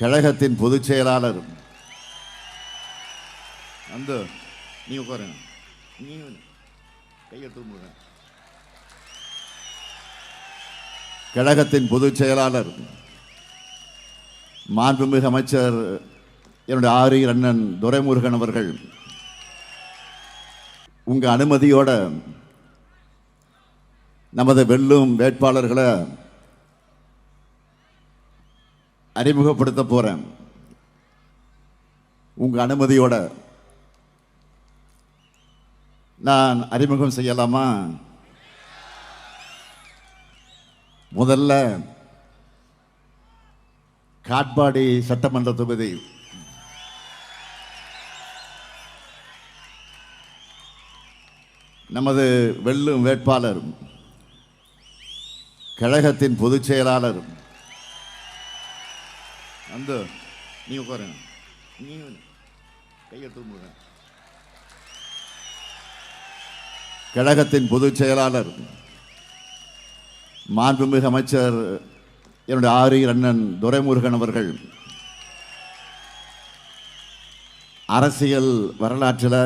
கழகத்தின் பொதுச் செயலாளர் அந்த நீ உட்காருங்க, நீ கையெழுத்து. கழகத்தின் பொதுச் செயலாளர் மாண்புமிகு அமைச்சர் என்னுடைய ஆரியர் அண்ணன் துரைமுருகன் அவர்கள் உங்க அனுமதியோட நமது வெல்லும் வேட்பாளர்களை அறிமுகப்படுத்த போறேன். உங்க அனுமதியோட நான் அறிமுகம் செய்யலாமா? முதல்ல காட்பாடி சட்டமன்ற தொகுதி நமது வெல்லும் வேட்பாளர் கழகத்தின் பொதுச் செயலாளர் அந்த நீ உட்காருங்க, நீ கையெழுத்து. கழகத்தின் பொதுச் செயலாளர் மாண்புமிகு அமைச்சர் என்னுடைய ஆரியர் அண்ணன் துரைமுருகன் அவர்கள் அரசியல் வரலாற்றில்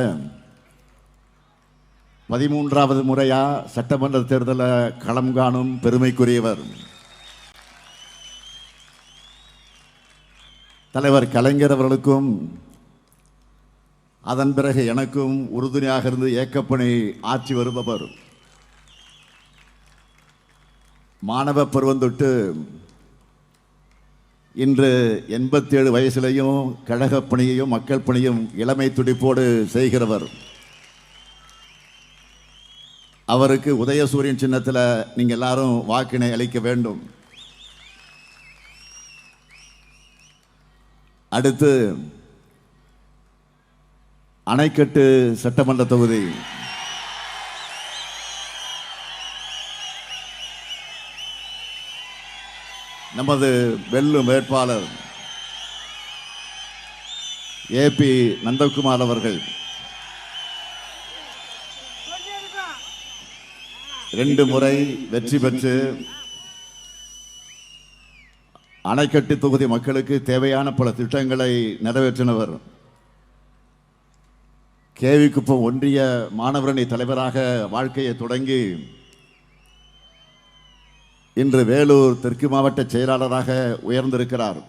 13வது முறையா சட்டமன்ற தேர்தலில் களம் காணும் பெருமைக்குரியவர். தலைவர் கலைஞர் அவர்களுக்கும் அதன் பிறகு எனக்கும் உறுதுணையாக இருந்து இயக்கப்பணி ஆற்றி வருபவர். மாணவ பருவம் தொட்டு இன்று 87 வயசிலையும் கழகப் பணியையும் மக்கள் பணியும் இளமை துடிப்போடு செய்கிறவர். அவருக்கு உதயசூரியன் சின்னத்தில் நீங்கள் எல்லாரும் வாக்கினை அளிக்க வேண்டும். அடுத்து அணைக்கட்டு சட்டமன்ற தொகுதி நமது வெல்லும் வேட்பாளர் ஏபி நந்தகுமார் அவர்கள் 2 முறை வெற்றி பெற்று அணைக்கட்டு தொகுதி மக்களுக்கு தேவையான பல திட்டங்களை நிறைவேற்றினவர். கேவிக்குப்பம் ஒன்றிய மாணவரணி தலைவராக வாழ்க்கையை தொடங்கி இன்று வேலூர் தெற்கு மாவட்ட செயலாளராக உயர்ந்திருக்கிறார்.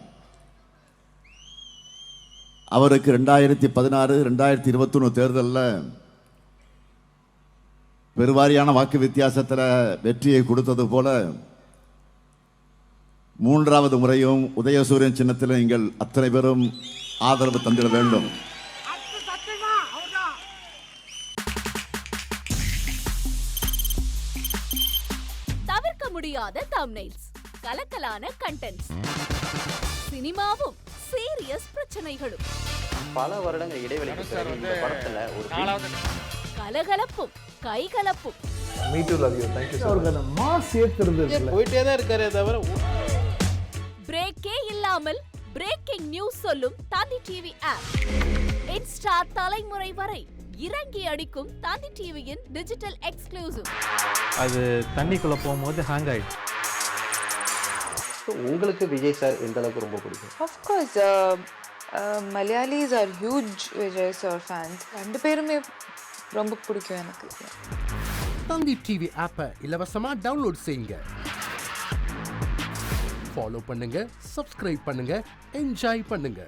அவருக்கு 2016 2021 தேர்தலில் பெருவாரியான வாக்கு வித்தியாசத்தில் வெற்றியை கொடுத்தது போல 3வது முறையும் உதயசூரியன் சின்னத்தில் நீங்கள் அத்தனை பேரும் ஆதரவு தந்திட வேண்டும். தவிர்க்க முடியாத தம்ப்நெயில்ஸ், கலக்கலான கண்டென்ட்ஸ், சினிமாவும் சீரியஸ் பிரச்சனைகளும், பல வருடங்கள் இடைவெளிக்கு பிறகு இந்த படத்துல ஒரு கலகலப்பும் கைகலப்பும். Me too, love you. Thank you so much. Mass ஏத்துறது போயிட்டே தான் இருக்காரே தவிர பிரேக்கே இல்லாமல் பிரேக்கிங் நியூஸ் சொல்லும் தந்தி டிவி ஆப். இன்ஸ்டா தலைமுறை வரை இறங்கி அடிக்கும் தந்தி டிவியின் டிஜிட்டல் எக்ஸ்க்ளூசிவ். அது தண்ணிக்குள்ள போகும்போது ஹேங் ஆயிடுச்சு. உங்களுக்கு விஜய் சார் எந்த அளவுக்கு ரொம்ப பிடிக்கும்? Of course, Malayalis are huge Vijay sir fans. 2 பேருமே ரொம்ப பிடிக்கும் எனக்கு. தந்தி டிவி ஆப்பை இலவசமா டவுன்லோட் செய்யுங்க. ஃபாலோ பண்ணுங்க, சப்ஸ்கிரைப் பண்ணுங்க, என்ஜாய் பண்ணுங்க.